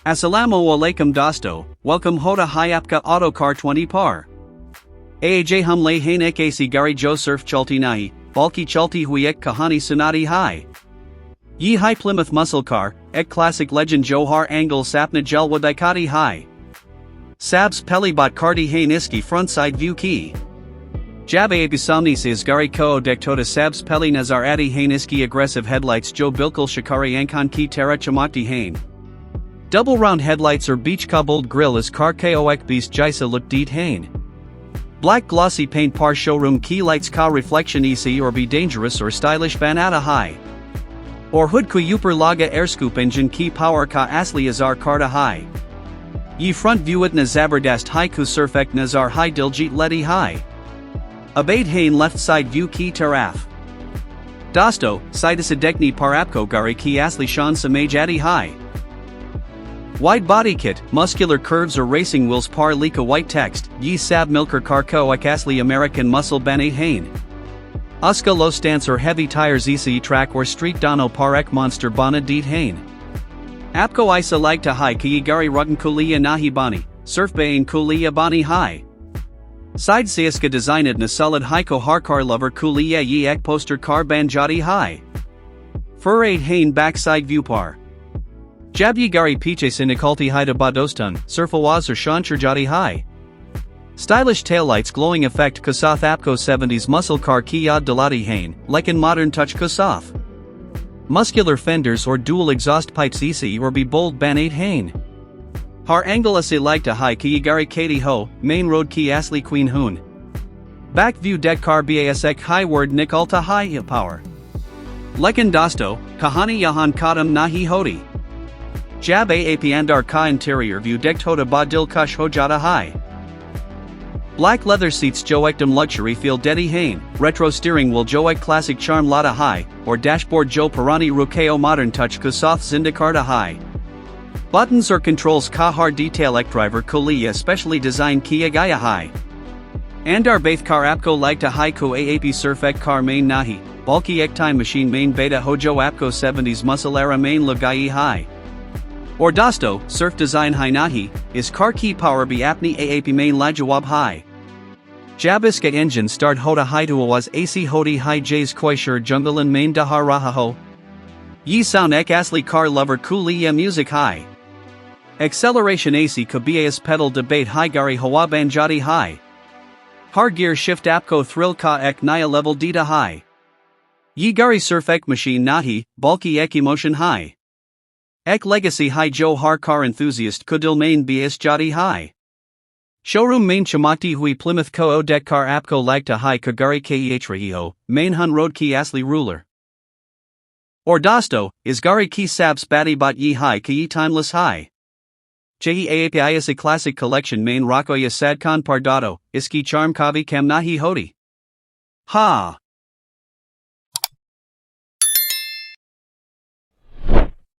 Assalamu alaikum dosto, welcome hoda hai apka auto car 20 par. Aaj hum le hain ek asi gaari jo sirf chalti nahi, balki chalti hui ek kahani sunati hai. Ye hai Plymouth muscle car, ek classic legend johar angle sapna jalwa daikati hai. Sabs peli bot karti hain iski front side view key. Jabe abisamni se gari ko dektota sabs peli nazar adi hain iski aggressive headlights jo bilkul shikari ankan ki tera chamakti hain. Double round headlights or beach cobbled grill is car koek beast jaisa look deet hain. Black glossy paint par showroom key lights ka reflection isay or be dangerous or stylish banate hai. Or hood ku upper laga airscoop engine key power ka asli azar karta hai. Ye front view it na zabardast hai ku sirf ek nazar hai diljit ledi hai. Abade hain left side view key taraf. Dosto, side dekni par apko gari ki asli shan samaj adi hai. Wide body kit, muscular curves or racing wheels par lika white text, ye sab milker car koek asli American muscle banate hain. Uska low stance or heavy tires isay track or street dono par ek monster bana deet hain. Apko isa like to hai ki gari ruggan kuliya nahi bani, surf bain kuliya bani hai. Side seiska designed na solid haiko harkar lover kuliya ye ek poster car banjati hai. Furade hain backside view par. Jabyi gari piche sinikalti haida badostan, surfawaz or shanchurjati hai. Stylish taillights glowing effect kusath apko 70s muscle car ki yad dalati hain, like in modern touch kusath. Muscular fenders or dual exhaust pipes isay or be bold banate hain. Har angle asay like to hai ki gari kati ho, main road ki asli queen hoon. Back view deck car basek high word nikalta hai power. Lekin dosto, kahani yahan kadam nahi hodi. Jab aap andar ka interior view decked hoda badil kush hojata hai. Black leather seats joekdom luxury feel dedi hain, retro steering wheel joek classic charm lada hai, or dashboard jo parani rukeo modern touch kusath zindakarta hai. Buttons or controls ka hard detail ek driver kuliya specially designed kia gaya hai. Andar baith car apko like to hai ko aap surf ek car main nahi, bulky ek time machine main beta hojo apko 70s muscle era main lagai hai. Or dosto, surf design hai nahi, is car key power be apni aap main lajawab hai. Jabiska engine start hoda hai tuawaz ac hodi hai jays koishur junglean main dahar rahaho. Ye sound ek asli car lover kuliya music hai. Acceleration ac kabias pedal debate hai gari hawa banjati hai. Har gear shift apko thrill ka ek naya level dita hai. Ye gari surf ek machine nahi, bulky ek emotion hai. Ek legacy hai jo har car enthusiast kudil main bs jati hai. Showroom main chamakti hui Plymouth ko dek car apko lagta hai kagari kehrahiho, main hun road ki asli ruler. Or dosto, is gari ki sabs bati bot ye hai ki timeless hai. Chehi aapi is a classic collection main rakoya sadkan pardato, iski charm kavi kam nahi hodi. Ha!